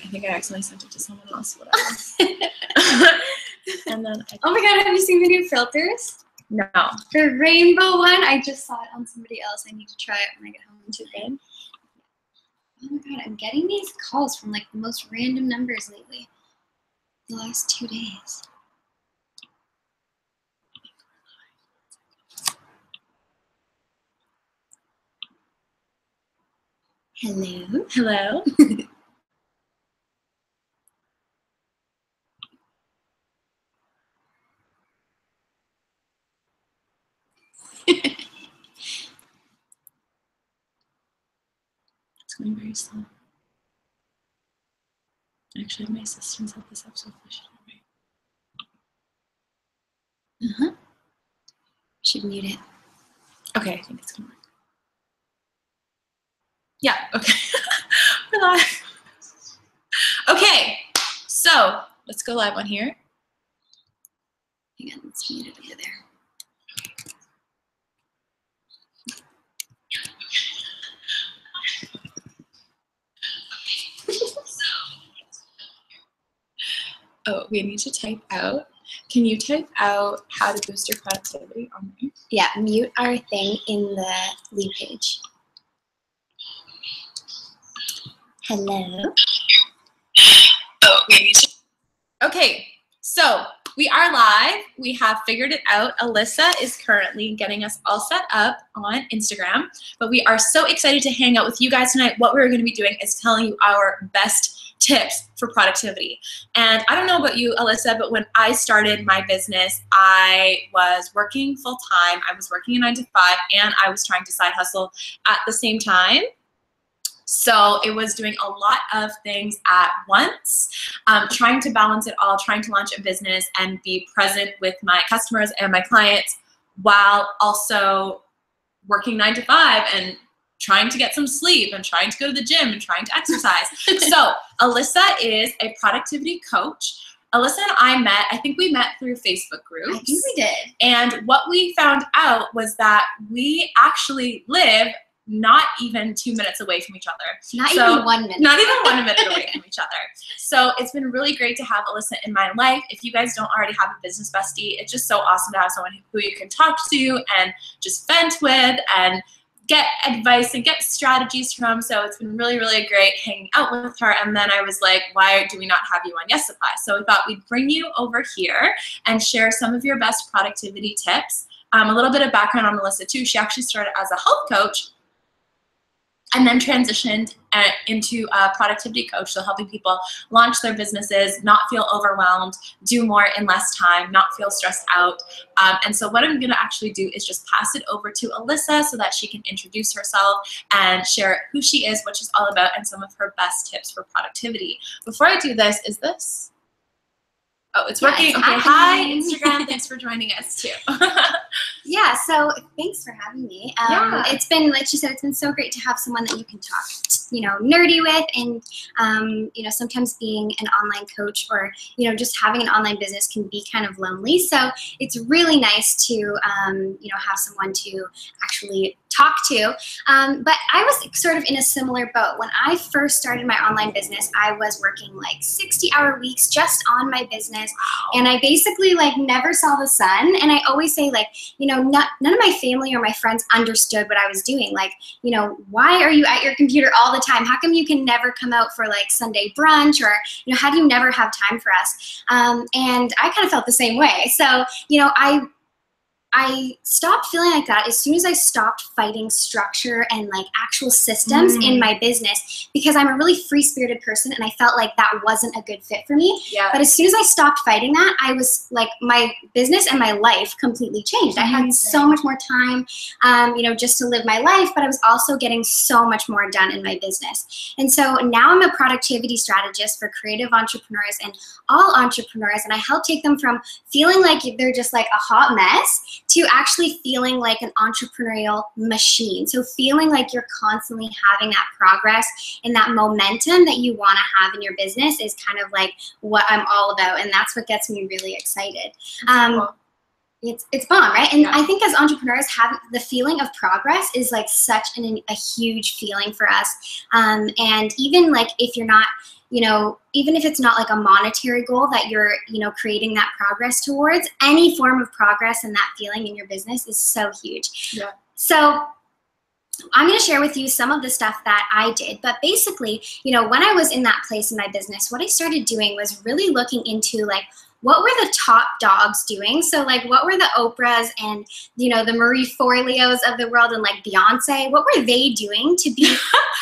I think I accidentally sent it to someone else. Whatever. And then oh my god, have you seen the new filters? No. The rainbow one? I just saw it on somebody else. I need to try it when I get home. Too good. Oh my god, I'm getting these calls from like the most random numbers lately. The last 2 days. Hello? Hello? It's going very slow. Actually, my assistant set this up so efficiently. Should mute it. Okay, I think it's gonna work. Yeah, okay. We're live. Okay, so let's go live on here. Hang on, let's mute it over there. Oh, we need to type out. Can you type out how to boost your productivity on there? Yeah, mute our thing in the lead page. Hello? Oh, we need to. Okay, so we are live. We have figured it out. Alyssa is currently getting us all set up on Instagram, but we are so excited to hang out with you guys tonight. What we're going to be doing is telling you our best tips for productivity. And I don't know about you, Alyssa, but when I started my business, I was working full time. I was working a 9 to 5, and I was trying to side hustle at the same time. So it was doing a lot of things at once, trying to balance it all, trying to launch a business and be present with my customers and my clients while also working 9 to 5 and trying to get some sleep and trying to go to the gym and trying to exercise. So Alyssa is a productivity coach. Alyssa and I met, I think we met through Facebook groups. I think we did. And what we found out was that we actually live not even 2 minutes away from each other. Not even 1 minute. Not even 1 minute away from each other. So it's been really great to have Alyssa in my life. If you guys don't already have a business bestie, it's just so awesome to have someone who you can talk to and just vent with and get advice and get strategies from. So it's been really, really great hanging out with her. And then I was like, why do we not have you on Yes Supply? So we thought we'd bring you over here and share some of your best productivity tips. A little bit of background on Alyssa too. She actually started as a health coach and then transitioned into a productivity coach, so helping people launch their businesses, not feel overwhelmed, do more in less time, not feel stressed out. And so what I'm gonna actually do is just pass it over to Alyssa so that she can introduce herself and share who she is, what she's all about, and some of her best tips for productivity. Before I do this, is this? Oh, it's working. It's okay, hi, Instagram. Thanks for joining us too. Yeah, so thanks for having me. Yeah. It's been, like she said, it's been so great to have someone that you can talk, nerdy with, and sometimes being an online coach or just having an online business can be kind of lonely. So it's really nice to have someone to actually talk to. But I was sort of in a similar boat. When I first started my online business, I was working like 60-hour weeks just on my business. Wow. And I basically never saw the sun. And I always say none of my family or my friends understood what I was doing. Why are you at your computer all the time? How come you can never come out for Sunday brunch, or, how do you never have time for us? And I kind of felt the same way. So, I stopped feeling like that as soon as I stopped fighting structure and actual systems in my business, because I'm a really free-spirited person and I felt like that wasn't a good fit for me. Yeah. But as soon as I stopped fighting that, I was my business and my life completely changed. I had so much more time, just to live my life, but I was also getting so much more done in my business. And so now I'm a productivity strategist for creative entrepreneurs and all entrepreneurs, and I help take them from feeling like they're just a hot mess to actually feeling like an entrepreneurial machine. So feeling like you're constantly having that progress and that momentum that you want to have in your business is kind of what I'm all about, and that's what gets me really excited. It's bomb, right? And I think as entrepreneurs, have the feeling of progress is such a huge feeling for us. And even if you're not you know, even if it's not like a monetary goal that you're, you know, creating that progress towards, any form of progress and that feeling in your business is so huge. Yeah. So I'm going to share with you some of the stuff that I did, but basically, you know, when I was in that place in my business, what I started doing was really looking into like, what were the top dogs doing? So like, what were the Oprahs and, you know, the Marie Forleos of the world and like Beyonce? What were they doing to be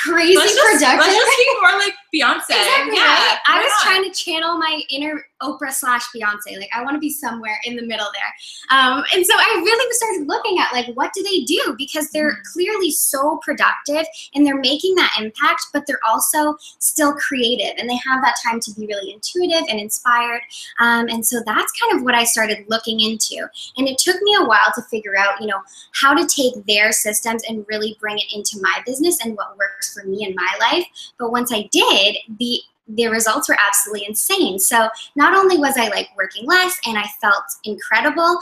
crazy productive? Let's just be more like Beyonce. Exactly, Yeah, right? I was not? trying to channel my inner Oprah/Beyonce. Like, I want to be somewhere in the middle there. And so I really started looking at like, what do they do? Because they're clearly so productive and they're making that impact, but they're also still creative and they have that time to be really intuitive and inspired. And so that's kind of what I started looking into. And it took me a while to figure out, you know, how to take their systems and really bring it into my business and what works for me in my life. But once I did, the results were absolutely insane. So not only was I like working less and I felt incredible,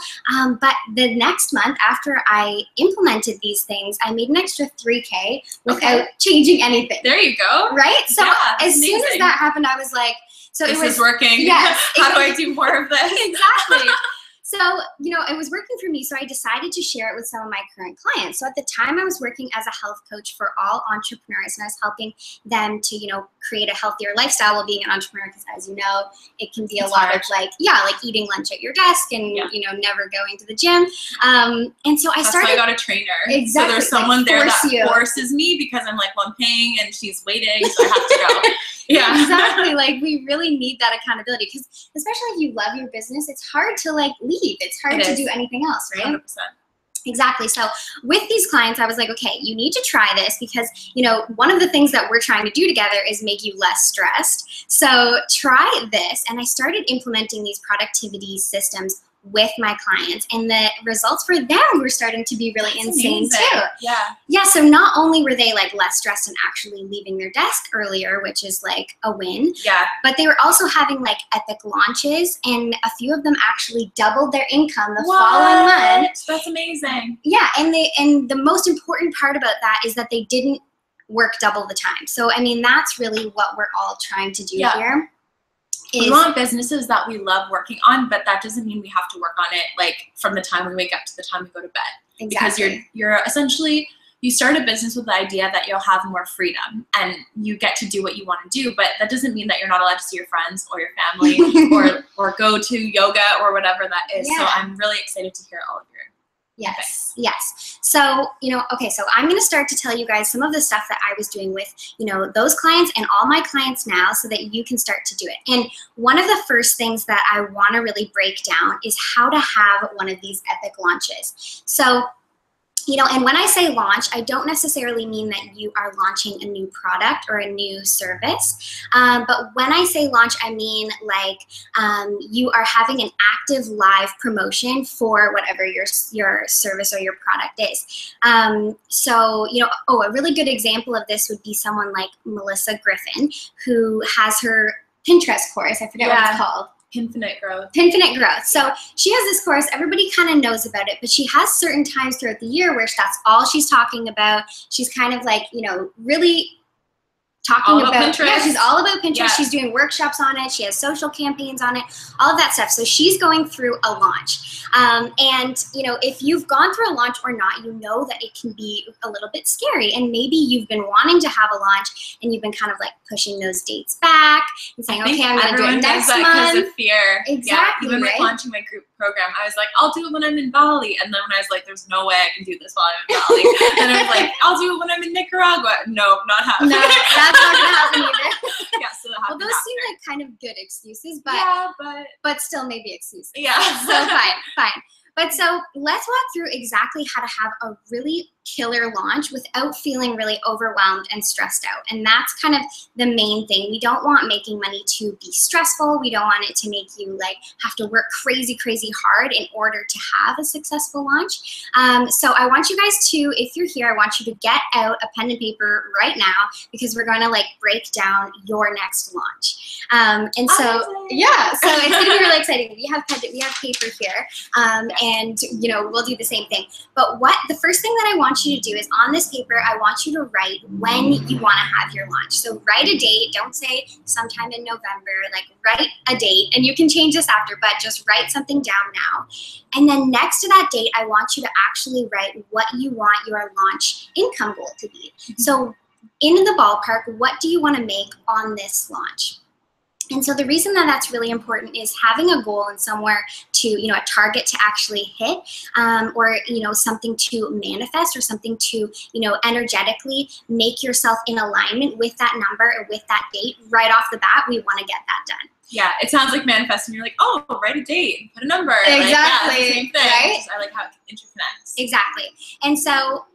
but the next month after I implemented these things, I made an extra $3K without changing anything. There you go. Right? So as soon as that happened, I was like, so this is working. Yes. How do I do more of this? Exactly. So, you know, it was working for me, so I decided to share it with some of my current clients. So at the time, I was working as a health coach for all entrepreneurs, and I was helping them to, you know, create a healthier lifestyle while being an entrepreneur, because as you know, it can be a lot of like eating lunch at your desk and, you know, never going to the gym. And so That's why I got a trainer. Exactly. So there's someone like, there that forces me because I'm like, well, I'm paying and she's waiting, so I have to go. Yeah, exactly. Like, we really need that accountability because especially if you love your business, it's hard to like leave. It's hard to do anything else, right? 100%. Exactly. So with these clients, I was like, okay, you need to try this because, you know, one of the things that we're trying to do together is make you less stressed. So try this. And I started implementing these productivity systems with my clients, and the results for them were starting to be really insane too. Yeah. So not only were they like less stressed and actually leaving their desk earlier, which is like a win. Yeah. But they were also having like epic launches, and a few of them actually doubled their income the following month. That's amazing. Yeah, and the most important part about that is that they didn't work double the time. So I mean, that's really what we're all trying to do here. We want businesses that we love working on, but that doesn't mean we have to work on it like from the time we wake up to the time we go to bed. Exactly. Because you're essentially, you start a business with the idea that you'll have more freedom and you get to do what you want to do, but that doesn't mean that you're not allowed to see your friends or your family or go to yoga or whatever that is. So I'm really excited to hear all of your Yes. So, you know, okay, so I'm going to start to tell you guys some of the stuff that I was doing with, you know, those clients and all my clients now so that you can start to do it. And one of the first things that I want to really break down is how to have one of these epic launches. So, you know, and when I say launch, I don't necessarily mean that you are launching a new product or a new service. But when I say launch, I mean like you are having an active live promotion for whatever your service or your product is. So, you know, a really good example of this would be someone like Melissa Griffin, who has her Pinterest course. I forget what it's called. Infinite growth. Infinite growth. So she has this course, everybody kind of knows about it, but she has certain times throughout the year where that's all she's talking about. She's kind of like, you know, really talking about Pinterest. Yeah, she's all about Pinterest. Yeah. She's doing workshops on it. She has social campaigns on it, all of that stuff. So she's going through a launch. And, you know, if you've gone through a launch or not, you know that it can be a little bit scary. And maybe you've been wanting to have a launch and you've been kind of like pushing those dates back and saying, okay, I'm going to do it next month. Because of fear. Exactly. Even with launching my group program, I was like, I'll do it when I'm in Bali. And then when I was like, there's no way I can do this while I'm in Bali. And I was like, I'll do it when I'm in Nicaragua. No, not happening. No, that's not going to happen either. So that well, those seem like kind of good excuses, but but still maybe excuses. So fine. But so let's walk through exactly how to have a really killer launch without feeling really overwhelmed and stressed out. And that's kind of the main thing. We don't want making money to be stressful. We don't want it to make you like have to work crazy hard in order to have a successful launch. So I want you guys to, if you're here, I want you to get out a pen and paper right now because we're going to like break down your next launch. And so, yeah, so it's going to be really exciting. We have paper here, and, you know, we'll do the same thing. But the first thing that I want you to do is on this paper, I want you to write when you want to have your launch. So write a date. Don't say sometime in November. Like, write a date, and you can change this after, but just write something down now. And then next to that date, I want you to actually write what you want your launch income goal to be. So in the ballpark, what do you want to make on this launch? And so the reason that that's really important is having a goal and somewhere to, you know, a target to actually hit, or, you know, something to manifest, or something to, you know, energetically make yourself in alignment with that number or with that date right off the bat. We want to get that done. Yeah, it sounds like manifesting. You're like, oh, write a date, put a number. Exactly. Like, yeah, the same thing. Right? I like how it interconnects. Exactly. And so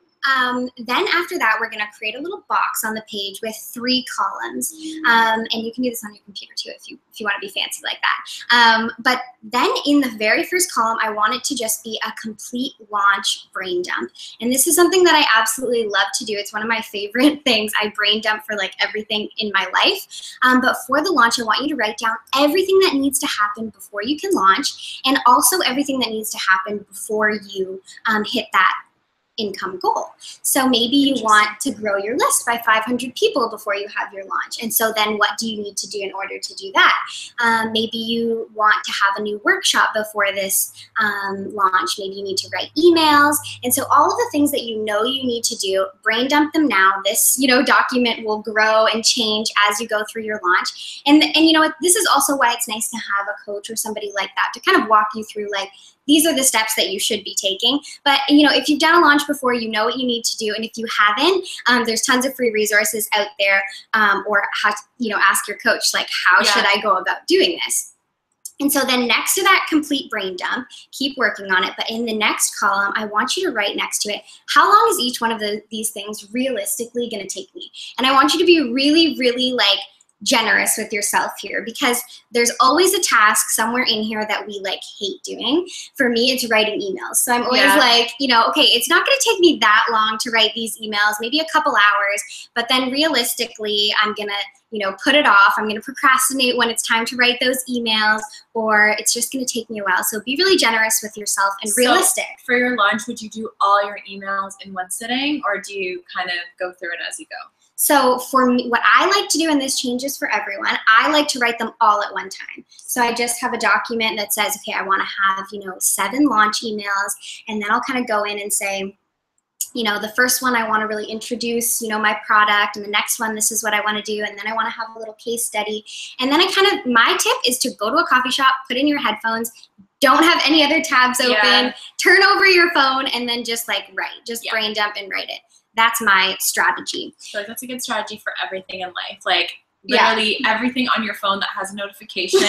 then after that, we're going to create a little box on the page with 3 columns. And you can do this on your computer too if you want to be fancy like that. But then in the very first column, I want it to just be a complete launch brain dump. And this is something that I absolutely love to do. It's one of my favorite things. I brain dump for like everything in my life. But for the launch, I want you to write down everything that needs to happen before you can launch, and also everything that needs to happen before you hit that income goal. So maybe you want to grow your list by 500 people before you have your launch. And so then what do you need to do in order to do that? Maybe you want to have a new workshop before this launch. Maybe you need to write emails. And so all of the things that you know you need to do, brain dump them now. This, you know, document will grow and change as you go through your launch. And you know, this is also why it's nice to have a coach or somebody like that to kind of walk you through, like, these are the steps that you should be taking. But, you know, if you've done a launch before, you know what you need to do. And if you haven't, there's tons of free resources out there, or how to, you know, ask your coach, like, how should I go about doing this? And so then next to that complete brain dump, keep working on it. But in the next column, I want you to write next to it, how long is each one of these things realistically going to take me? And I want you to be really, really, like, generous with yourself here, because there's always a task somewhere in here that we like hate doing. For me, it's writing emails. So I'm always like, you know, okay, it's not going to take me that long to write these emails, maybe a couple hours, but then realistically, I'm going to, you know, put it off. I'm going to procrastinate when it's time to write those emails, or it's just going to take me a while. So be really generous with yourself and realistic. So for your launch, would you do all your emails in one sitting, or do you kind of go through it as you go? So for me, what I like to do, and this changes for everyone, I like to write them all at one time. So I just have a document that says, okay, I want to have, you know, 7 launch emails, and then I'll kind of go in and say, you know, the first one I want to really introduce, you know, my product, and the next one, this is what I want to do, and then I want to have a little case study. And then my tip is to go to a coffee shop, put in your headphones, don't have any other tabs open, turn over your phone, and then just like write, just brain dump and write it. That's my strategy. So that's a good strategy for everything in life. Like literally everything on your phone that has a notification.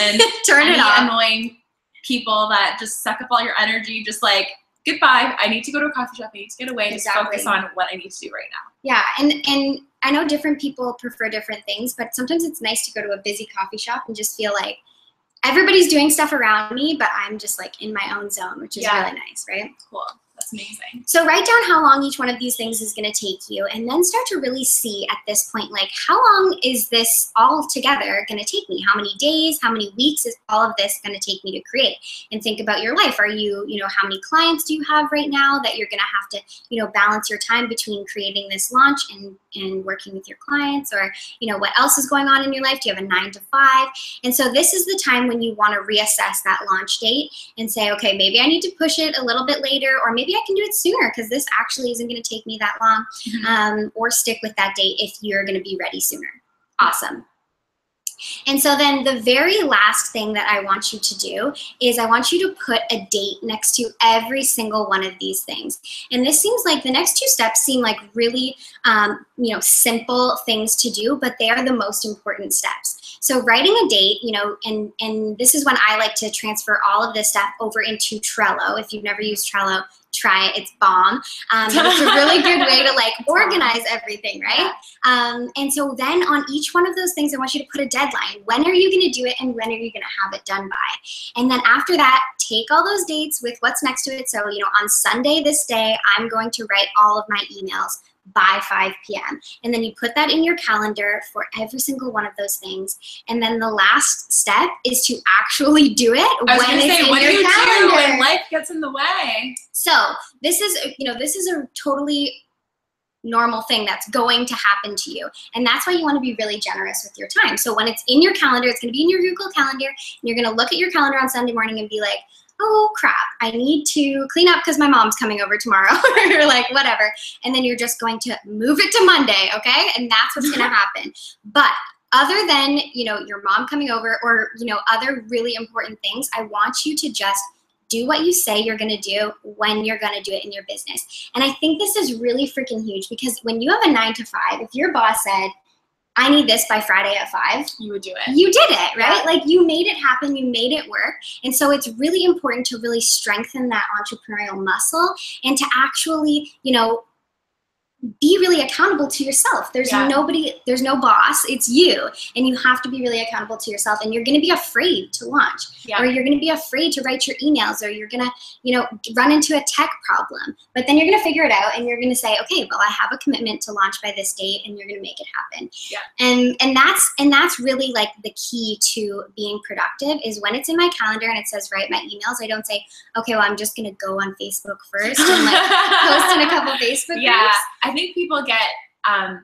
Turn it off. Annoying people that just suck up all your energy. Just like, goodbye. I need to go to a coffee shop. I need to get away. Just focus on what I need to do right now. Yeah, and I know different people prefer different things, but sometimes it's nice to go to a busy coffee shop and just feel like everybody's doing stuff around me, but I'm just like in my own zone, which is really nice, right? Cool. That's amazing. So write down how long each one of these things is going to take you, and then start to really see at this point, like, how long is this all together going to take me? How many days, how many weeks is all of this going to take me to create? And think about your life. Are you, you know, how many clients do you have right now that you're going to have to, you know, balance your time between creating this launch and working with your clients? Or, you know, what else is going on in your life? Do you have a 9 to 5? And so this is the time when you want to reassess that launch date and say, okay, maybe I need to push it a little bit later, or maybe I can do it sooner because this actually isn't going to take me that long, or stick with that date if you're going to be ready sooner. Awesome. And so then the very last thing that I want you to do is I want you to put a date next to every single one of these things. And this seems like the next 2 steps seem like really, you know, simple things to do, but they are the most important steps. So writing a date, you know, and this is when I like to transfer all of this stuff over into Trello. If you've never used Trello, try it. It's bomb. But it's a really good way to like organize everything, right? And so then on each one of those things, I want you to put a deadline. When are you going to do it, and when are you going to have it done by? And then after that, take all those dates with what's next to it. So, you know, on Sunday, this day, I'm going to write all of my emails by 5 p.m. And then you put that in your calendar for every single one of those things. And then the last step is to actually do it when it's in your calendar. Do when life gets in the way? So this is, this is a totally normal thing that's going to happen to you. And that's why you want to be really generous with your time. So when it's in your calendar, it's going to be in your Google Calendar, and you're going to look at your calendar on Sunday morning and be like, oh crap, I need to clean up because my mom's coming over tomorrow, or like whatever. And then you're just going to move it to Monday, okay? And that's what's going to happen. But other than, your mom coming over or, other really important things, I want you to just do what you say you're going to do when you're going to do it in your business. And I think this is really freaking huge, because when you have a 9 to 5, if your boss said, I need this by Friday at 5, you would do it. You did it, right? Yeah. Like you made it happen, you made it work. And so it's really important to really strengthen that entrepreneurial muscle and to actually, be really accountable to yourself. There's nobody, there's no boss, it's you. And you have to be really accountable to yourself, and you're going to be afraid to launch, or you're going to be afraid to write your emails, or you're going to, run into a tech problem, but then you're going to figure it out, and you're going to say, okay, well, I have a commitment to launch by this date, and you're going to make it happen. Yeah. And that's really like the key to being productive, is when it's in my calendar and it says, write my emails, I don't say, okay, well, I'm just going to go on Facebook first and like post in a couple Facebook groups. I think people get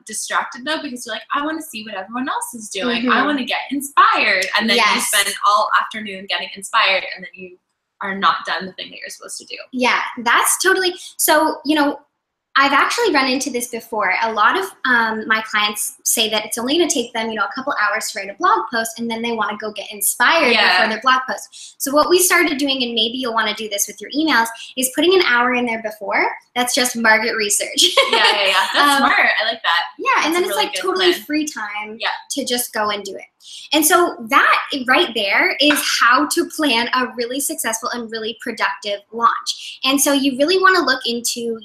distracted though, because you're like, I want to see what everyone else is doing. I want to get inspired. And then you spend all afternoon getting inspired, and then you are not done the thing that you're supposed to do. Yeah, that's totally. So, I've actually run into this before. A lot of my clients say that it's only going to take them, a couple hours to write a blog post, and then they want to go get inspired before their blog post. So what we started doing, and maybe you'll want to do this with your emails, is putting an hour in there before. That's just market research. Yeah. That's smart. I like that. Yeah, that's and then it's like totally free time to just go and do it. And so that right there is how to plan a really successful and really productive launch. And so you really want to look into,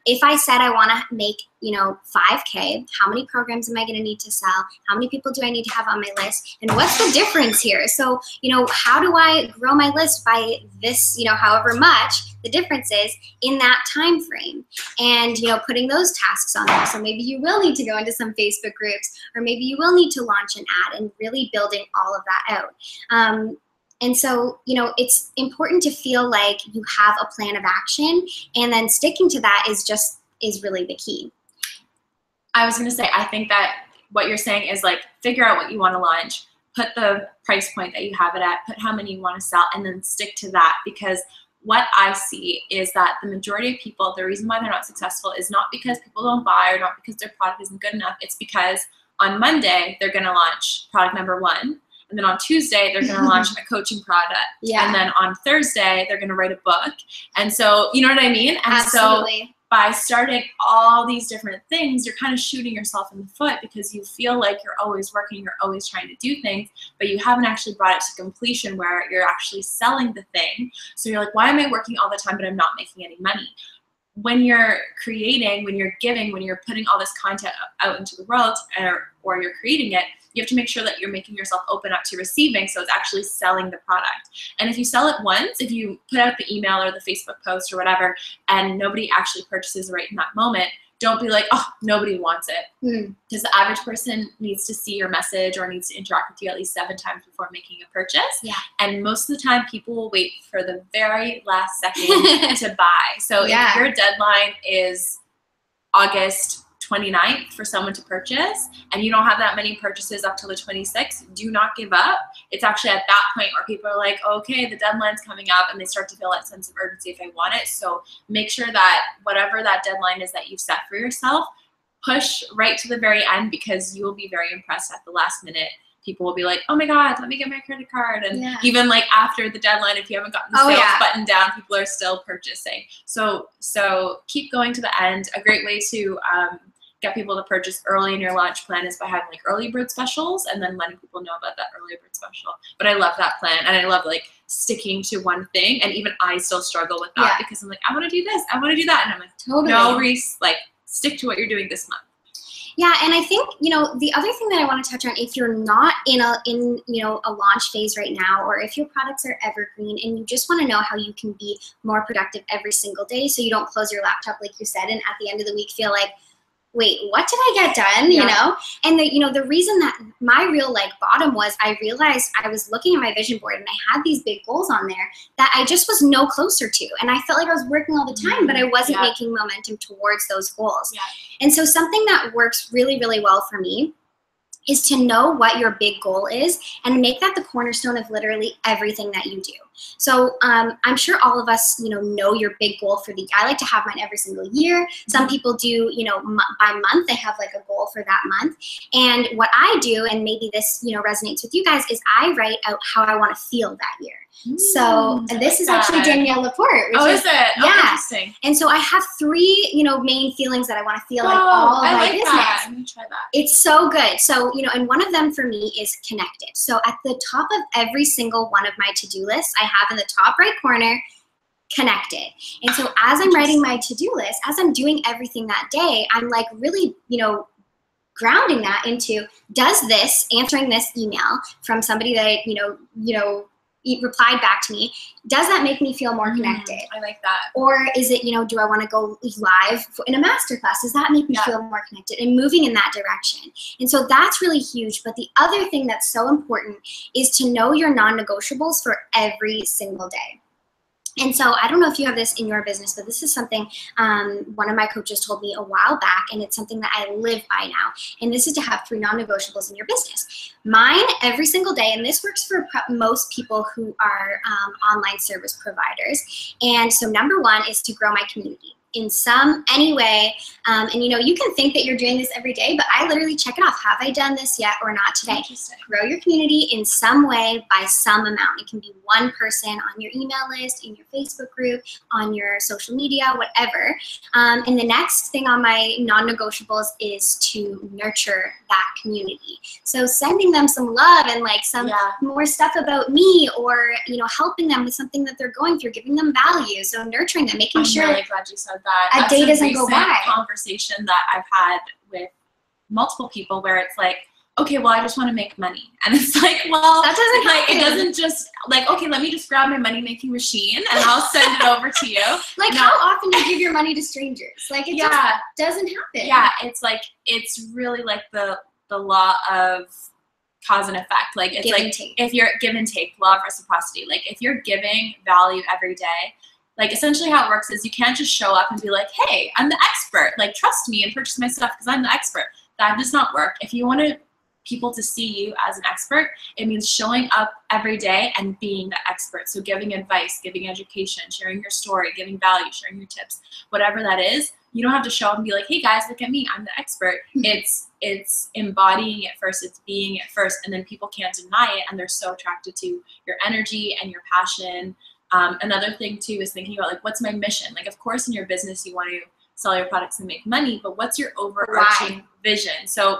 if I said I want to make, 5K, how many programs am I going to need to sell? How many people do I need to have on my list? And what's the difference here? So, how do I grow my list by this, however much? The difference is in that time frame, and putting those tasks on there. So maybe you will need to go into some Facebook groups, or maybe you will need to launch an ad, and really building all of that out. And so, it's important to feel like you have a plan of action, and then sticking to that is really the key. I was going to say, I think that what you're saying is like, figure out what you want to launch, put the price point that you have it at, put how many you want to sell, and then stick to that. Because what I see is that the majority of people, the reason why they're not successful is not because people don't buy, or not because their product isn't good enough. It's because on Monday, they're going to launch product number 1. And then on Tuesday, they're going to launch a coaching product. And then on Thursday, they're going to write a book. And so, you know what I mean? And Absolutely. So by starting all these different things, you're kind of shooting yourself in the foot, because you feel like you're always working, you're always trying to do things, but you haven't actually brought it to completion where you're actually selling the thing. So you're like, why am I working all the time, but I'm not making any money? When you're creating, when you're giving, when you're putting all this content out into the world, or you're creating it, you have to make sure that you're making yourself open up to receiving, so it's actually selling the product. And if you sell it once, if you put out the email or the Facebook post or whatever, and nobody actually purchases right in that moment, don't be like, oh, nobody wants it. Because the average person needs to see your message or needs to interact with you at least 7 times before making a purchase. And most of the time, people will wait for the very last second to buy. So if your deadline is August 29th for someone to purchase, and you don't have that many purchases up till the 26th, do not give up. It's actually at that point where people are like, okay, the deadline's coming up, and they start to feel that sense of urgency if I want it. So make sure that whatever that deadline is that you've set for yourself, push right to the very end, because you will be very impressed at the last minute. People will be like, oh my God, let me get my credit card. And even like after the deadline, if you haven't gotten the sales button down, people are still purchasing. So keep going to the end. A great way to get people to purchase early in your launch plan is by having like early bird specials, and then letting people know about that early bird special. But I love that plan, and I love like sticking to one thing. And even I still struggle with that, because I'm like, I want to do this, I want to do that, and I'm like, no, Reese, like stick to what you're doing this month. Yeah, and I think, the other thing that I want to touch on, if you're not in a launch phase right now, or if your products are evergreen and you just want to know how you can be more productive every single day, so you don't close your laptop like you said, and at the end of the week feel like, wait, what did I get done? You know? And the reason that my real like bottom was, I realized I was looking at my vision board and I had these big goals on there that I just was no closer to. And I felt like I was working all the time, but I wasn't making momentum towards those goals. And so something that works really, really well for me is to know what your big goal is and make that the cornerstone of literally everything that you do. So I'm sure all of us, know your big goal for the, I like to have mine every single year. Some people do, by month, they have like a goal for that month. And what I do, and maybe this, resonates with you guys, is I write out how I want to feel that year. So, and this is actually Danielle Laporte. Oh, is it? Yeah. Oh, interesting. And so I have 3, main feelings that I want to feel like all of my business. That. I'm gonna try that. It's so good. So, and one of them for me is connected. So at the top of every single one of my to-do lists, I have in the top right corner, connected. And so as I'm writing my to-do list, as I'm doing everything that day, I'm like really, grounding that into, does this, answering this email from somebody that, replied back to me, does that make me feel more connected? I like that. Or is it, do I want to go live in a masterclass? Does that make me feel more connected? And moving in that direction. And so that's really huge. But the other thing that's so important is to know your non-negotiables for every single day. And so I don't know if you have this in your business, but this is something one of my coaches told me a while back, and it's something that I live by now. And this is to have 3 non-negotiables in your business. Mine every single day, and this works for most people who are online service providers. And so number 1 is to grow my community in any way. And you can think that you're doing this every day, but I literally check it off. Have I done this yet or not today? Grow your community in some way by some amount. It can be one person on your email list, in your Facebook group, on your social media, whatever. And the next thing on my non-negotiables is to nurture that community. So sending them some love and like some more stuff about me, or helping them with something that they're going through, giving them value. So nurturing them, making sure. I'm really glad you said that. A day doesn't go by. Conversation that I've had with multiple people where it's like, okay, well, I just want to make money. And it's like, well, that doesn't happen. It doesn't just like, okay, let me just grab my money making machine and I'll send it over to you. Like, how often do you give your money to strangers? Like, it just doesn't happen. Yeah, it's like, it's really like the law of cause and effect. Like, it's like, if you're give and take, law of reciprocity. Like, if you're giving value every day, like, essentially how it works is you can't just show up and be like, hey, I'm the expert. Like, trust me and purchase my stuff because I'm the expert. That does not work. If you want people to see you as an expert, it means showing up every day and being the expert. So giving advice, giving education, sharing your story, giving value, sharing your tips, whatever that is. You don't have to show up and be like, hey guys, look at me, I'm the expert. It's embodying it first, it's being it first, and then people can't deny it, and they're so attracted to your energy and your passion. Another thing too is thinking about like, what's my mission? Like, of course in your business you want to sell your products and make money, but what's your overarching vision? So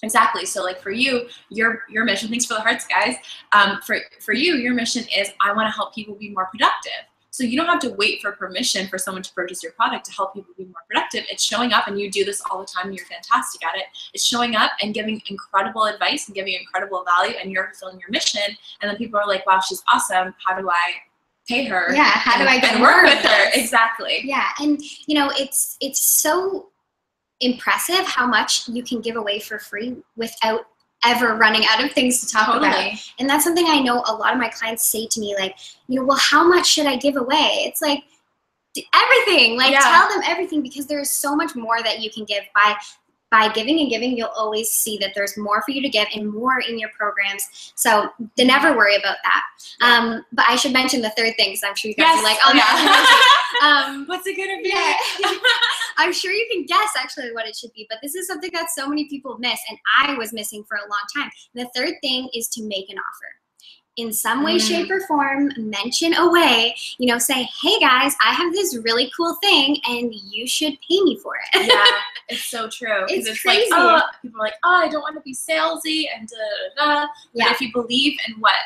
exactly. So like for you, your mission, thanks for the hearts, guys. For you, your mission is, I want to help people be more productive. So you don't have to wait for permission for someone to purchase your product to help people be more productive. It's showing up, and you do this all the time and you're fantastic at it. It's showing up and giving incredible advice and giving incredible value, and you're fulfilling your mission. And then people are like, wow, she's awesome. How do I pay her? Yeah, how do I get work with her? Exactly. Yeah, and it's so impressive how much you can give away for free without ever running out of things to talk about. And that's something I know a lot of my clients say to me, like, well, how much should I give away? It's like, everything. Like, tell them everything, because there's so much more that you can give by giving and giving. You'll always see that there's more for you to give and more in your programs. So never worry about that. But I should mention the third thing, because I'm sure you guys are like, oh yeah. What's it gonna be? Yeah. I'm sure you can guess actually what it should be, but this is something that so many people miss, and I was missing for a long time. The third thing is to make an offer. In some way, shape, or form, mention a way, say, hey guys, I have this really cool thing and you should pay me for it. Yeah, it's so true. It's crazy. Like, people are like, I don't want to be salesy and da-da-da. But if you believe in what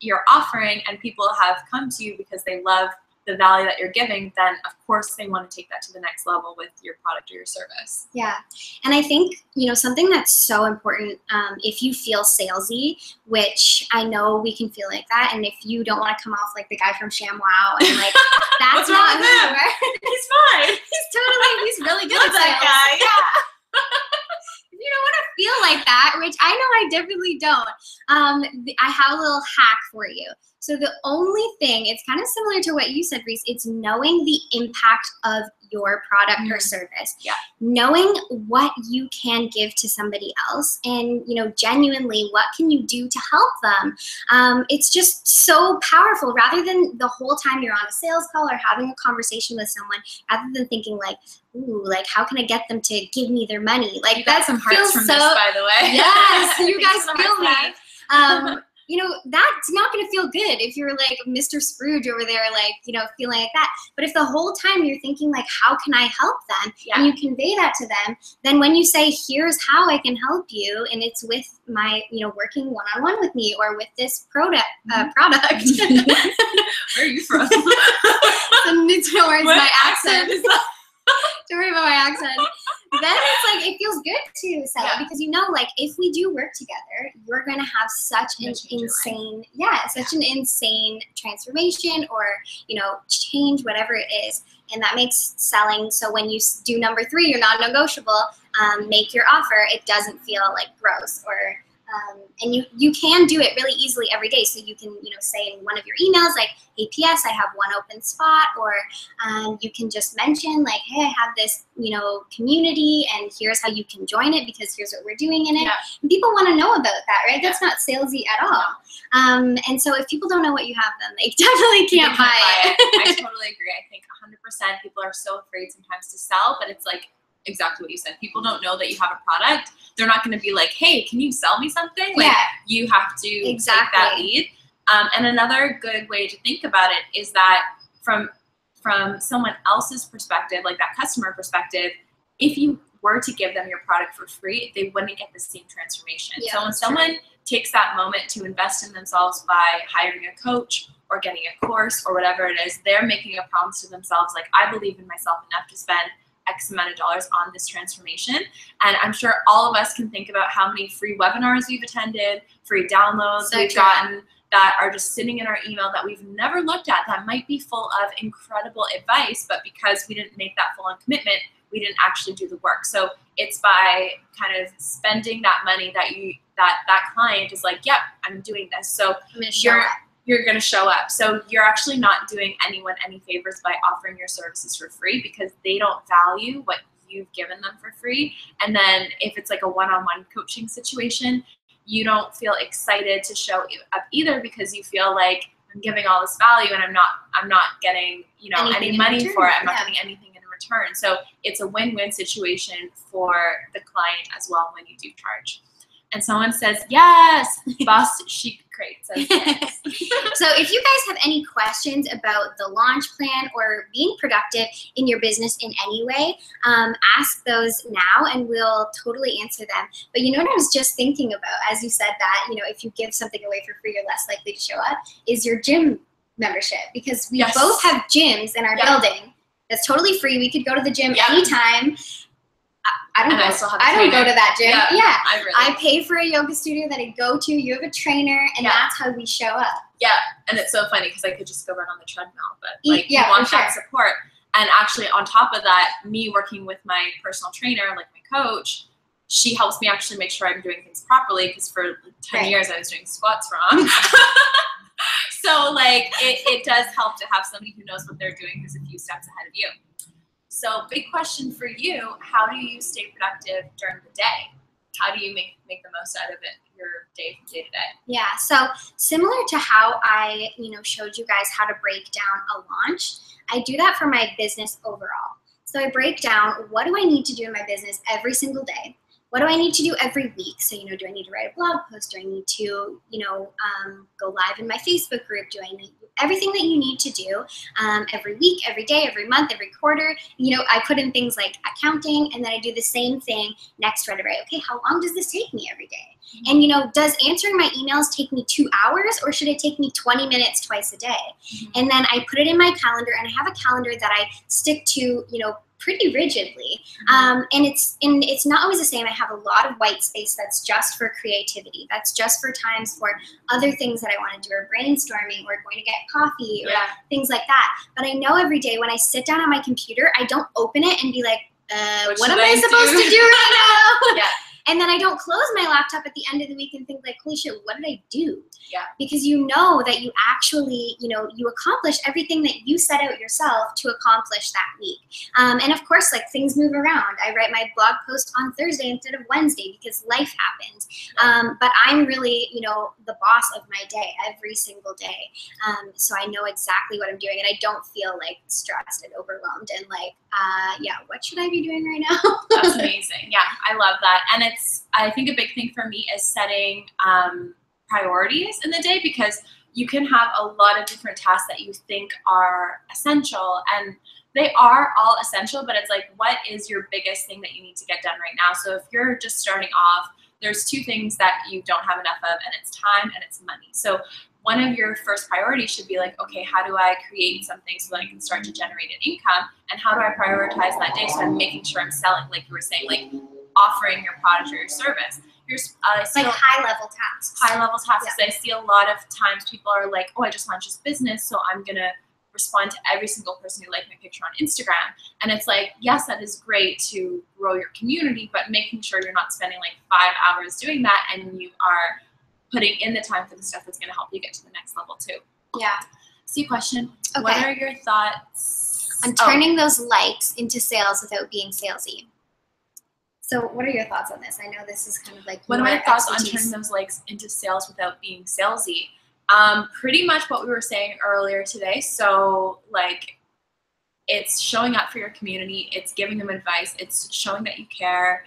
you're offering and people have come to you because they love the value that you're giving, then of course they want to take that to the next level with your product or your service. Yeah. And I think, something that's so important, if you feel salesy, which I know we can feel like that, and if you don't want to come off like the guy from ShamWow and like, that's What's wrong with him? He's fine. He's really good Love at that sales. guy. Yeah. don't want to feel like that, which I know I definitely don't. I have a little hack for you. So the only thing, it's kind of similar to what you said, Reese, it's knowing the impact of your product or service. Yeah. Knowing what you can give to somebody else and, you know, genuinely what can you do to help them. It's just so powerful rather than the whole time you're on a sales call or having a conversation with someone, rather than thinking like, ooh, like how can I get them to give me their money? Like you got some hearts from this, by the way. Yes, you guys feel me. You know, that's not going to feel good if you're like Mr. Scrooge over there, like, you know, feeling like that. But if the whole time you're thinking like, how can I help them? And you convey that to them, then when you say, here's how I can help you, and it's with my, you know, working one-on-one with me or with this product. Where are you from? Don't worry about my accent. Don't worry about my accent. Then it's like, it feels good to sell it because you know, like, if we do work together, you're going to have such an insane, an insane transformation or, you know, change, whatever it is. And that makes selling, so when you do number 3, you're non-negotiable, make your offer, it doesn't feel like gross or, and you can do it really easily every day. So you can, you know, say in one of your emails, like, hey, PS, I have one open spot, or you can just mention like, hey, I have this, you know, community and here's how you can join it because here's what we're doing in it. And people want to know about that, right? That's not salesy at all. And so if people don't know what you have, then they definitely can't buy it. I totally agree. I think 100% people are so afraid sometimes to sell, but it's like, exactly what you said. People don't know that you have a product. They're not going to be like, hey, can you sell me something? Like, you have to take that lead. And another good way to think about it is that from someone else's perspective, like that customer perspective, if you were to give them your product for free, they wouldn't get the same transformation. So when someone takes that moment to invest in themselves by hiring a coach or getting a course or whatever it is, they're making a promise to themselves, like, I believe in myself enough to spend X amount of dollars on this transformation. And I'm sure all of us can think about how many free webinars we've attended, free downloads we've gotten that are just sitting in our email that we've never looked at, that might be full of incredible advice, but because we didn't make that full-on commitment, we didn't actually do the work. So it's by kind of spending that money that that client is like, yep, I'm doing this. So you're going to show up. So you're actually not doing anyone any favors by offering your services for free because they don't value what you've given them for free. And then if it's like a one-on-one coaching situation, you don't feel excited to show up either because you feel like I'm giving all this value and I'm not getting, you know, any money for it. I'm not getting anything in return. So it's a win-win situation for the client as well when you do charge. And someone says, yes, Boss Chic Crate says yes. So if you guys have any questions about the launch plan or being productive in your business in any way, ask those now and we'll totally answer them. But you know what I was just thinking about, as you said that, you know, if you give something away for free, you're less likely to show up, is your gym membership. Because we both have gyms in our building. That's totally free. We could go to the gym anytime. I don't go to that gym. I pay for a yoga studio that I go to. You have a trainer, and that's how we show up. Yeah, and it's so funny because I could just go run on the treadmill, but like you want that support. And actually, on top of that, me working with my personal trainer, like my coach, she helps me actually make sure I'm doing things properly because for 10 years I was doing squats wrong. So like it does help to have somebody who knows what they're doing who's a few steps ahead of you. So big question for you, how do you stay productive during the day? How do you make the most out of it, your day from day to day? Yeah, so similar to how I, showed you guys how to break down a launch, I do that for my business overall. So I break down, what do I need to do in my business every single day? What do I need to do every week? So, do I need to write a blog post? Do I need to, go live in my Facebook group? Do I need everything that you need to do every week, every day, every month, every quarter? I put in things like accounting, and then I do the same thing next right away. Okay, how long does this take me every day? Mm-hmm. And, does answering my emails take me 2 hours, or should it take me 20 minutes twice a day? Mm-hmm. And then I put it in my calendar, and I have a calendar that I stick to, pretty rigidly. Mm-hmm. And it's not always the same. I have a lot of white space that's just for creativity. That's just for times for other things that I want to do, or brainstorming, or going to get coffee, or things like that. But I know every day when I sit down on my computer, I don't open it and be like, what am I supposed to do right now? And then I don't close my laptop at the end of the week and think like, holy shit, what did I do? Yeah. Because you know that you actually, you know, you accomplish everything that you set out yourself to accomplish that week. And of course, like things move around. I write my blog post on Thursday instead of Wednesday because life happens. But I'm really, you know, the boss of my day every single day. So I know exactly what I'm doing, and I don't feel like stressed and overwhelmed and like, yeah, what should I be doing right now? That's amazing. Yeah, I love that. And I think a big thing for me is setting priorities in the day, because you can have a lot of different tasks that you think are essential, and they are all essential, but it's like, what is your biggest thing that you need to get done right now? So if you're just starting off, there's two things that you don't have enough of, and it's time and it's money. So one of your first priorities should be like, okay, how do I create something so that I can start to generate an income? And how do I prioritize that day so I'm making sure I'm selling, like you were saying, like offering your product or your service. Like high-level tasks. High-level tasks. Yeah. I see a lot of times people are like, oh, I just launched this business, so I'm going to respond to every single person who liked my picture on Instagram. And it's like, yes, that is great to grow your community, but making sure you're not spending like 5 hours doing that, and you are putting in the time for the stuff that's going to help you get to the next level too. Yeah. See, question. Okay. What are your thoughts on turning those likes into sales without being salesy? So what are your thoughts on this? I know this is kind of like what are my thoughts on turning those likes into sales without being salesy? Pretty much what we were saying earlier today. So like, it's showing up for your community. It's giving them advice. It's showing that you care.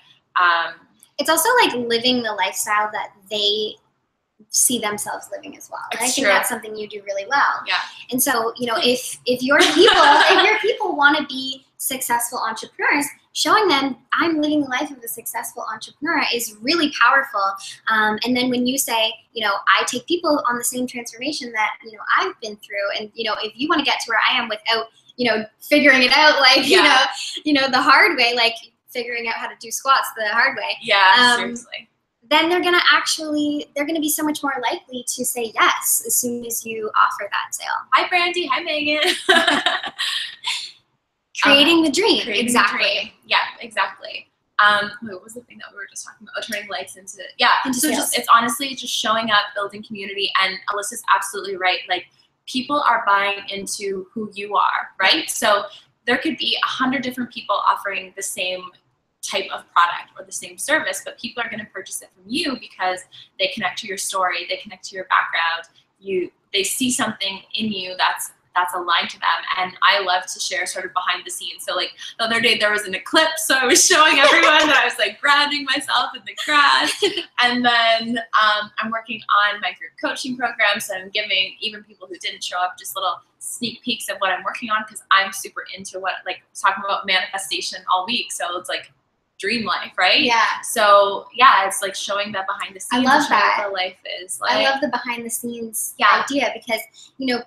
It's also like living the lifestyle that they see themselves living as well. And I think that's something you do really well. Yeah. And so, you know, if your people want to be successful entrepreneurs, showing them I'm living the life of a successful entrepreneur is really powerful. And then when you say, you know, I take people on the same transformation that, you know, I've been through, and, you know, if you want to get to where I am without, you know, figuring it out, like, you know, the hard way, like figuring out how to do squats the hard way. Yeah, seriously. Then they're going to be so much more likely to say yes as soon as you offer that sale. Hi, Brandy. Hi, Megan. Creating the dream. Creating exactly. The dream. Yeah, exactly. What was the thing that we were just talking about? Oh, turning likes into so sales. It's honestly just showing up, building community, and Alyssa's absolutely right. Like, people are buying into who you are, right? So there could be 100 different people offering the same type of product or the same service, but people are going to purchase it from you because they connect to your story, they connect to your background, they see something in you that's aligned to them. And I love to share sort of behind the scenes. So like the other day there was an eclipse, so I was showing everyone that I was like grounding myself in the grass. And then I'm working on my group coaching program, so I'm giving even people who didn't show up just little sneak peeks of what I'm working on, because I'm super into talking about manifestation all week. So it's like dream life, right? Yeah. So yeah, it's like showing that behind the scenes. I love that. What life is like. I love the behind the scenes idea, because, you know,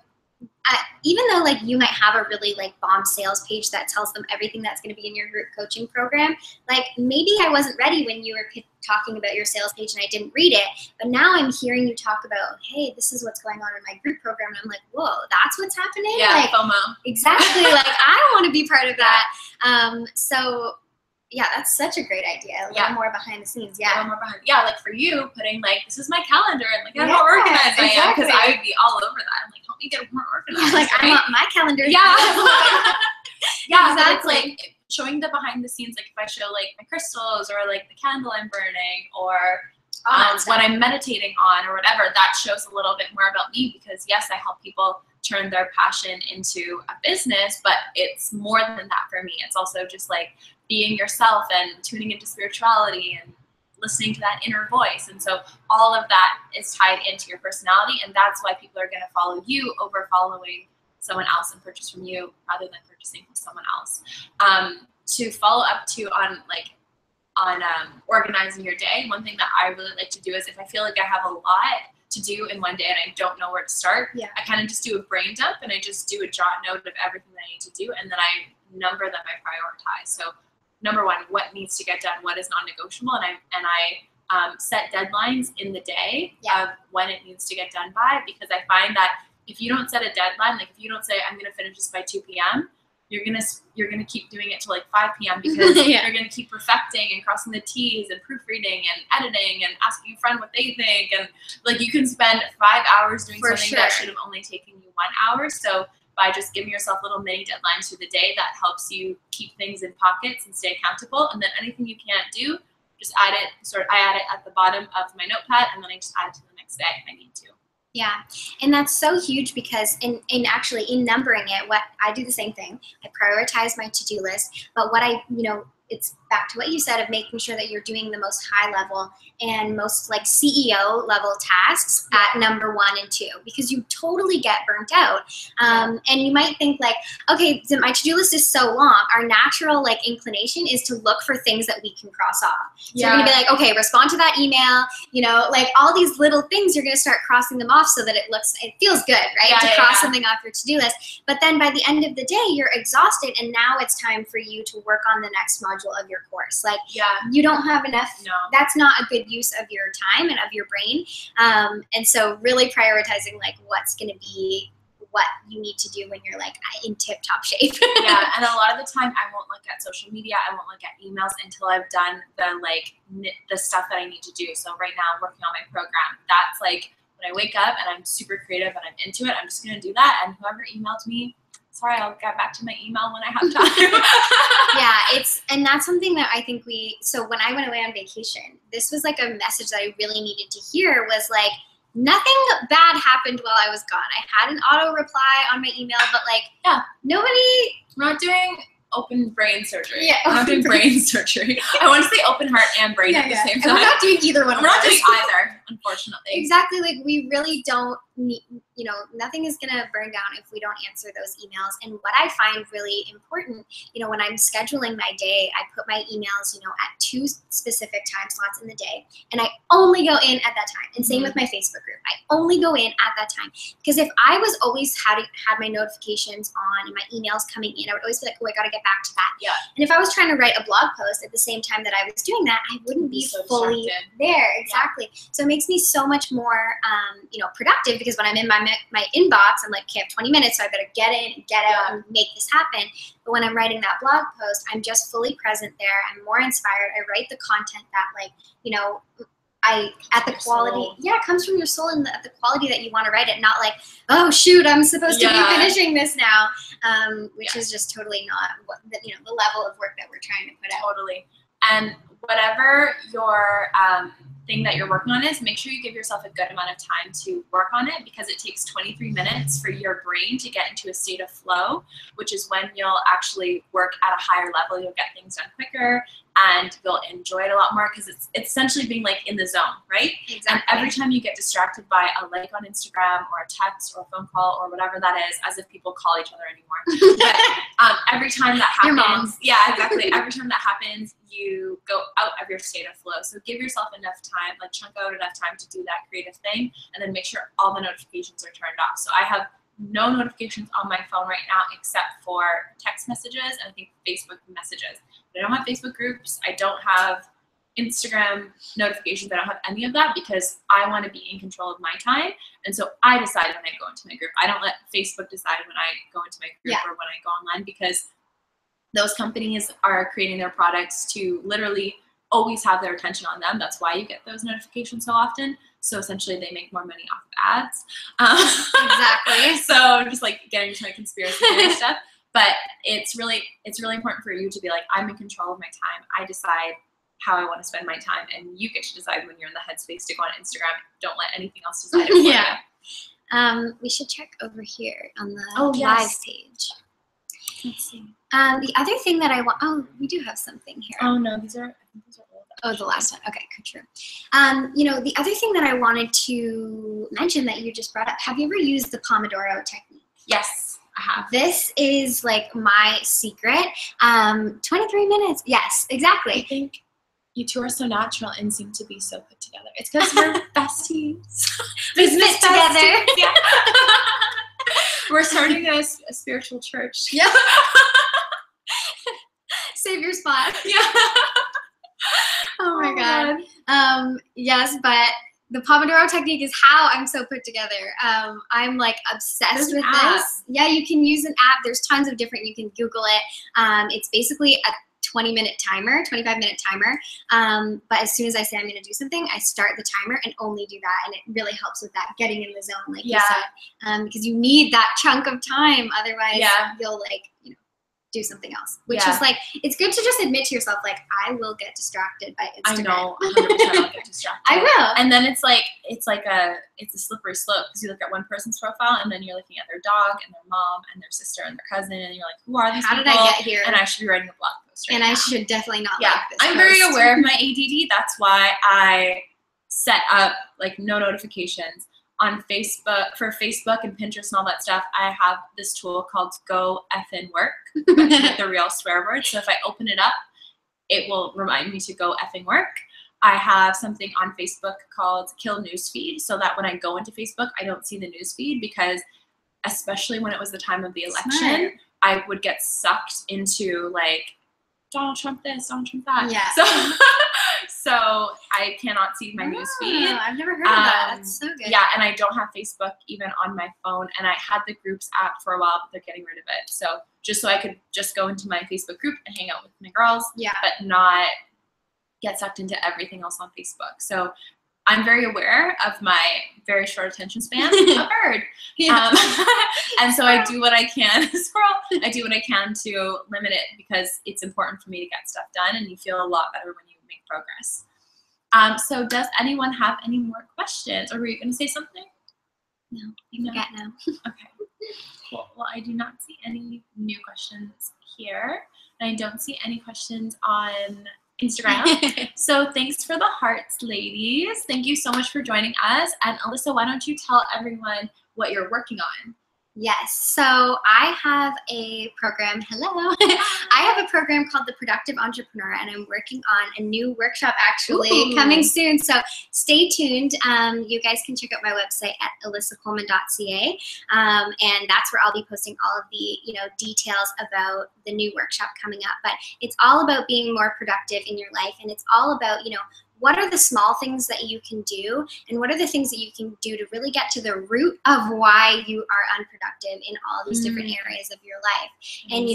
even though like you might have a really like bomb sales page that tells them everything that's going to be in your group coaching program, like maybe I wasn't ready when you were talking about your sales page and I didn't read it, but now I'm hearing you talk about, hey, this is what's going on in my group program, and I'm like, whoa, that's what's happening? Yeah, like, FOMO. Exactly. Like I want to be part of that. So yeah, that's such a great idea. A little more behind the scenes. Yeah. A little more behind. Yeah, like for you, putting like, this is my calendar, and like how organized I am, because I would be all over that. I'm like, help me get more organized. Like I want my calendar. Yeah. Yeah, exactly. It's like showing the behind the scenes. Like if I show like my crystals, or like the candle I'm burning, or what I'm meditating on, or whatever, that shows a little bit more about me, because yes, I help people turn their passion into a business, but it's more than that for me. It's also just like being yourself and tuning into spirituality and listening to that inner voice. And so all of that is tied into your personality, and that's why people are going to follow you over following someone else and purchase from you rather than purchasing from someone else. To follow up on organizing your day, one thing that I really like to do is, if I feel like I have a lot to do in one day and I don't know where to start, I kind of just do a brain dump, and I just do a jot note of everything that I need to do, and then I number them, I prioritize. So number one, what needs to get done, what is non-negotiable, and I set deadlines in the day of when it needs to get done by, because I find that if you don't set a deadline, like if you don't say I'm going to finish this by 2 p.m., you're gonna keep doing it till like 5 p.m. because Yeah. you're gonna keep perfecting and crossing the T's and proofreading and editing and asking your friend what they think, and like you can spend 5 hours doing something that should have only taken you 1 hour. So by just giving yourself little mini deadlines through the day, that helps you keep things in pockets and stay accountable. And then anything you can't do, just add it. I add it at the bottom of my notepad, and then I just add it to the next day if I need to. Yeah, and that's so huge because in numbering it, what I do the same thing. I prioritize my to-do list, but what it's back to what you said of making sure that you're doing the most high level and most like CEO level tasks at number 1 and 2, because you totally get burnt out. And you might think like, okay, so my to-do list is so long. Our natural like inclination is to look for things that we can cross off. So you're gonna be like, okay, respond to that email, like all these little things, you're gonna start crossing them off so that it feels good, right? To cross something off your to-do list. But then by the end of the day, you're exhausted, and now it's time for you to work on the next module of your course. Like you don't have enough. No. That's not a good use of your time and of your brain. And so really prioritizing like what's going to be what you need to do when you're like in tip-top shape. And a lot of the time I won't look at social media, I won't look at emails until I've done the stuff that I need to do. So right now I'm working on my program. That's like when I wake up and I'm super creative and I'm into it, I'm just going to do that. And whoever emailed me, sorry, I'll get back to my email when I have time. And that's something that I think so when I went away on vacation, this was like a message that I really needed to hear, was like, nothing bad happened while I was gone. I had an auto reply on my email, but like, nobody. I'm not doing open brain surgery. I'm not doing brain surgery. I want to say open heart and brain at the same time. And we're not doing either one. We're not doing either, unfortunately. Exactly. Like we really don't need, nothing is going to burn down if we don't answer those emails. And what I find really important, when I'm scheduling my day, I put my emails, at 2 specific time slots in the day, and I only go in at that time. And same with my Facebook group. I only go in at that time, because if I was always had my notifications on and my emails coming in, I would always be like, oh, I got to get back to that. Yeah. And if I was trying to write a blog post at the same time that I was doing that, I wouldn't be so fully there. Exactly. Yeah. So it makes me so much more, productive, because when I'm in my inbox, I'm like, okay, I have 20 minutes, so I better get in and get out and make this happen. But when I'm writing that blog post, I'm just fully present there. I'm more inspired. I write the content that the quality, it comes from your soul, and the quality that you want to write it, not like, oh shoot, I'm supposed to be finishing this now, which is just totally not the level of work that we're trying to put out. Totally. And whatever your thing that you're working on is, make sure you give yourself a good amount of time to work on it, because it takes 23 minutes for your brain to get into a state of flow, which is when you'll actually work at a higher level. You'll get things done quicker, and you'll enjoy it a lot more, because it's essentially being like in the zone, right? Exactly. And every time you get distracted by a like on Instagram or a text or a phone call or whatever that is, as if people call each other anymore. But every time that happens, your mom. Yeah, exactly. Every time that happens, you go out of your state of flow. So give yourself enough time, like chunk out enough time to do that creative thing, and then make sure all the notifications are turned off. So I have no notifications on my phone right now except for text messages and I think Facebook messages. But I don't have Facebook groups. I don't have Instagram notifications. I don't have any of that, because I want to be in control of my time. And so I decide when I go into my group. I don't let Facebook decide when I go into my group or when I go online, because those companies are creating their products to literally always have their attention on them. That's why you get those notifications so often. So essentially they make more money off of ads. Exactly. So just like getting into my conspiracy theory stuff. But it's really important for you to be like, I'm in control of my time. I decide how I want to spend my time, and you get to decide when you're in the headspace to go on Instagram. Don't let anything else decide it for you. We should check over here on the live page. Let's see. The other thing that I want, we do have something here. Oh no, these are old. Oh, the last one. Okay, good, true. The other thing that I wanted to mention that you just brought up, have you ever used the Pomodoro Technique? Yes, I have. This is like my secret. 23 minutes. Yes, exactly. I think you two are so natural and seem to be so put together. It's because we're besties. Business together. Yeah. We're starting a spiritual church. Yeah. Save your spot. Yeah. Oh my God. Yes, but The Pomodoro Technique is how I'm so put together. I'm like obsessed with this. Yeah, you can use an app. There's tons of different, you can Google it. It's basically a 20-minute timer, 25-minute timer. But as soon as I say I'm going to do something, I start the timer and only do that. And it really helps with that getting in the zone, like you said, because you need that chunk of time. Otherwise, you'll like, do something else, which is like, it's good to just admit to yourself, like, I will get distracted by Instagram. I know, 100% I'll get distracted. I will. And then it's a slippery slope, because you look at one person's profile and then you're looking at their dog and their mom and their sister and their cousin, and you're like, who are these people? How did I get here? And I should be writing a blog post right now. I should definitely not like this I'm very aware of my ADD. That's why I set up like no notifications. On Facebook, for Facebook and Pinterest and all that stuff, I have this tool called Go Effin' Work, with the real swear word. So if I open it up, it will remind me to go effing work. I have something on Facebook called Kill Newsfeed, so that when I go into Facebook, I don't see the newsfeed, because especially when it was the time of the election, I would get sucked into like Donald Trump this, Donald Trump that. Yeah. So I cannot see my newsfeed. I've never heard of that. That's so good. Yeah, and I don't have Facebook even on my phone. And I had the groups app for a while, but they're getting rid of it. So just so I could just go into my Facebook group and hang out with my girls, but not get sucked into everything else on Facebook. So I'm very aware of my very short attention span. A bird. And so I do what I can. Squirrel. I do what I can to limit it, because it's important for me to get stuff done, and you feel a lot better when you make progress. So does anyone have any more questions? Or were you going to say something? No, I forget now. Okay. Cool. Well, I do not see any new questions here. And I don't see any questions on Instagram. So thanks for the hearts, ladies. Thank you so much for joining us. And Alyssa, why don't you tell everyone what you're working on? Yes, so I have a program, hello, I have a program called The Productive Entrepreneur, and I'm working on a new workshop actually coming soon, so stay tuned. You guys can check out my website at alyssacoleman.ca, and that's where I'll be posting all of the details about the new workshop coming up. But it's all about being more productive in your life, and it's all about, what are the small things that you can do, and what are the things that you can do to really get to the root of why you are unproductive in all these different areas of your life. And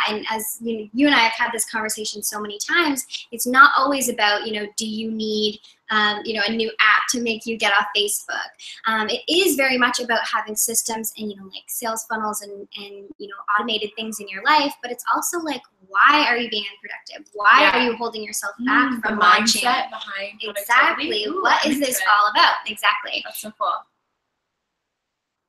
and as you and I have had this conversation so many times, it's not always about do you need a new app to make you get off Facebook. It is very much about having systems and like sales funnels and automated things in your life, but it's also like, why are you being unproductive? Why are you holding yourself back from launching? Behind exactly. What is this all about? Exactly. That's so cool.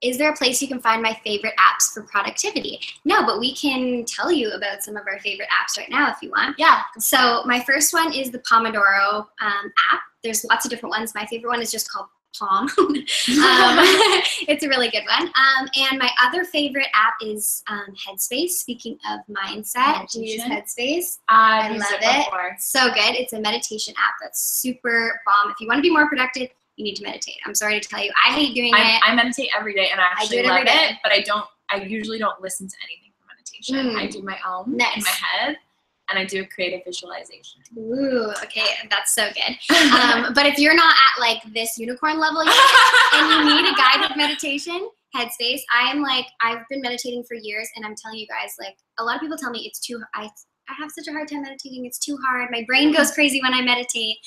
Is there a place you can find my favorite apps for productivity? No, but we can tell you about some of our favorite apps right now if you want. Yeah. So my first one is the Pomodoro app. There's lots of different ones. My favorite one is just called Palm. It's a really good one. And my other favorite app is Headspace. Speaking of mindset, do you use Headspace? I love it. So good. It's a meditation app that's super bomb. If you want to be more productive, you need to meditate. I'm sorry to tell you, I hate doing it. I meditate every day, and I actually love it, but I usually don't listen to anything for meditation. I do my own in my head, and I do a creative visualization. Ooh, okay, that's so good. But if you're not at like this unicorn level yet, and you need a guided meditation, Headspace. I've been meditating for years, and I'm telling you guys, like, a lot of people tell me it's too, I have such a hard time meditating, it's too hard. My brain goes crazy when I meditate.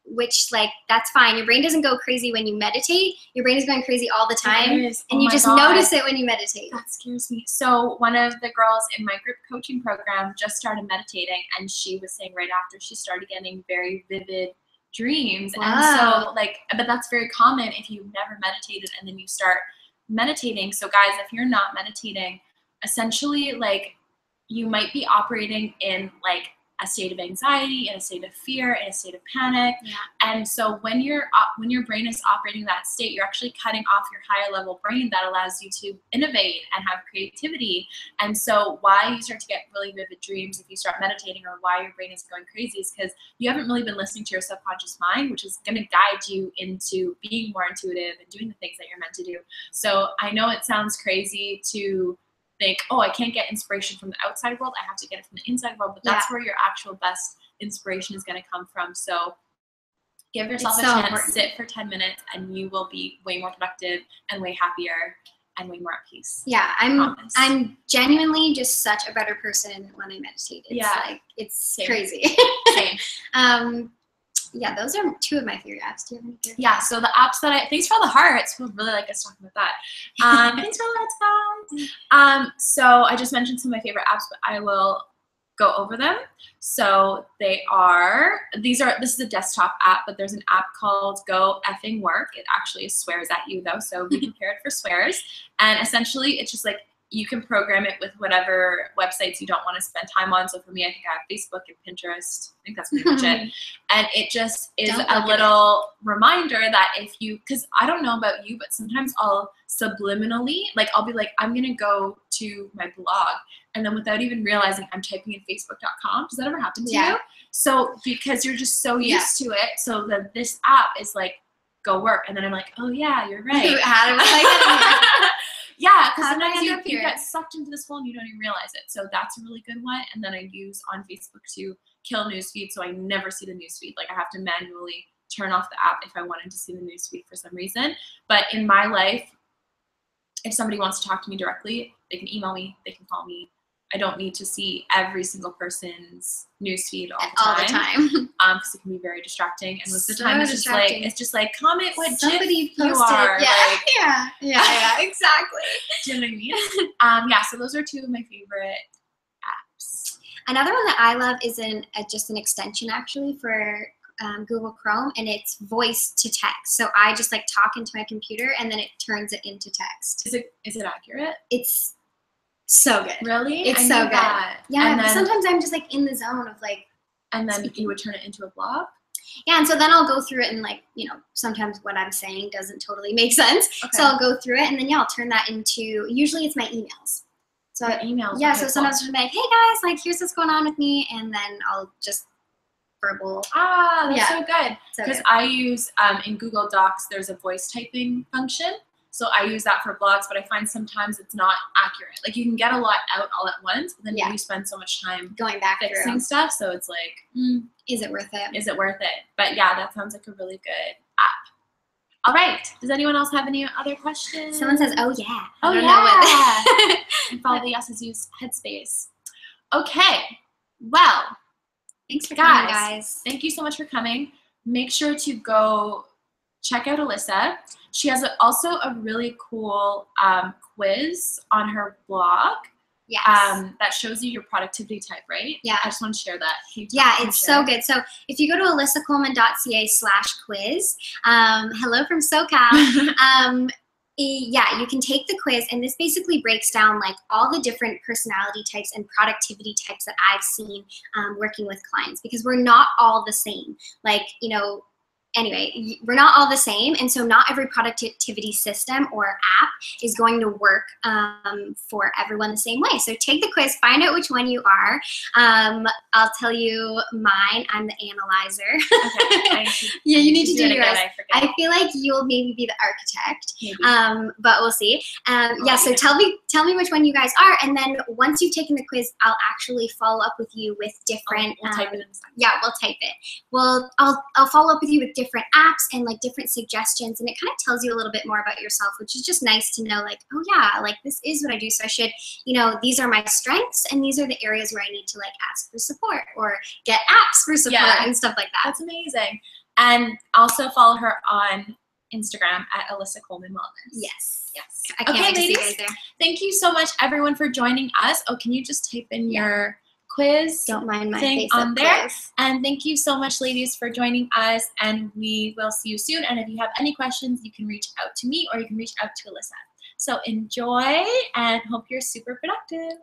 Which, like, that's fine. Your brain doesn't go crazy when you meditate. Your brain is going crazy all the time, and you just notice it when you meditate. That scares me. So one of the girls in my group coaching program just started meditating, and she was saying right after she started getting very vivid dreams. Wow. And so, like, but that's very common if you've never meditated and then you start meditating. So guys, if you're not meditating, essentially, like, you might be operating in, like, a state of anxiety, in a state of fear, in a state of panic. Yeah. And so when your brain is operating that state, you're actually cutting off your higher level brain that allows you to innovate and have creativity. And so why you start to get really vivid dreams if you start meditating, or why your brain is going crazy, is because you haven't really been listening to your subconscious mind, which is going to guide you into being more intuitive and doing the things that you're meant to do. So I know it sounds crazy to think, oh, I can't get inspiration from the outside world, I have to get it from the inside world, but that's where your actual best inspiration is going to come from. So Give yourself a chance, sit for 10 minutes, and you will be way more productive and way happier and way more at peace. Yeah, I'm genuinely just such a better person when I meditate. It's like, it's crazy. Same. Yeah, those are two of my favorite apps. Do you have any favorite? Yeah, so the apps that thanks for all the hearts. People really like us talking about that. Thanks for all the hearts, guys. So I just mentioned some of my favorite apps, but I will go over them. So this is a desktop app, but there's an app called Go Effing Work. It actually swears at you though, so be prepared for swears. And essentially it's just like, you can program it with whatever websites you don't want to spend time on. So for me, I think I have Facebook and Pinterest. I think that's pretty much it. And it just is a little reminder that because I don't know about you, but sometimes I'll subliminally, like I'll be like, I'm going to go to my blog. And then without even realizing, I'm typing in facebook.com. Does that ever happen to you? So because you're just so used to it. So that this app is like, go work. And then I'm like, oh yeah, you're right. Yeah, because sometimes you get sucked into this hole and you don't even realize it. So that's a really good one. And then I use on Facebook to kill newsfeed, so I never see the newsfeed. Like I have to manually turn off the app if I wanted to see the newsfeed for some reason. But in my life, if somebody wants to talk to me directly, they can email me, they can call me. I don't need to see every single person's newsfeed all the time. Because it can be very distracting. And most of the time it's just like comment what somebody GIF you are. Yeah, exactly. Do you know what I mean? Yeah, so those are two of my favorite apps. Another one that I love is just an extension actually for Google Chrome, and it's voice to text. So I just like talk into my computer and then it turns it into text. Is it accurate? It's so good. Really? It's so good. Yeah, and then, sometimes I'm just like in the zone of like. And then you would turn it into a blog? Yeah, and so then I'll go through it and like, sometimes what I'm saying doesn't totally make sense. Okay. So I'll go through it and then I'll turn that into, usually it's my emails. So emails. Yeah, so sometimes I'll be like, hey guys, like here's what's going on with me, and then I'll just verbal. That's so good. Because I use in Google Docs, there's a voice typing function. So I use that for blogs, but I find sometimes it's not accurate. Like you can get a lot out all at once, but then you spend so much time going back fixing stuff. So it's like, is it worth it? Is it worth it? But yeah, that sounds like a really good app. All right. Does anyone else have any other questions? Someone says, oh yeah. I don't know what and probably yeses use Headspace. Okay. Well, thanks for coming, guys. Thank you so much for coming. Make sure to go check out Alyssa. She has also a really cool quiz on her blog. Yes. That shows you your productivity type, right? Yeah. I just want to share that. It's so good. So if you go to alyssacoleman.ca/quiz, hello from SoCal. Yeah, you can take the quiz, and this basically breaks down like all the different personality types and productivity types that I've seen working with clients, because we're not all the same. Like, anyway, we're not all the same, and so not every productivity system or app is going to work for everyone the same way. So take the quiz, find out which one you are. I'll tell you mine. I'm the analyzer. Okay. Yeah, you need to do yours. I feel like you'll maybe be the architect, but we'll see. Yeah, so tell me which one you guys are, and then once you've taken the quiz, I'll actually follow up with you with different. We'll type it in. Yeah, we'll type it. I'll follow up with you with different apps and like different suggestions, and it kind of tells you a little bit more about yourself, which is just nice to know, like, oh yeah, like this is what I do, so I should, these are my strengths and these are the areas where I need to like ask for support or get apps for support and stuff like that. That's amazing. And also follow her on Instagram at Alyssa Coleman Wellness. Yes. I can't wait to see you guys there. Thank you so much everyone for joining us. Oh, can you just type in your quiz don't mind my thing face on there quiz. And thank you so much ladies for joining us, and we will see you soon. And if you have any questions, you can reach out to me or you can reach out to Alyssa. So enjoy and hope you're super productive.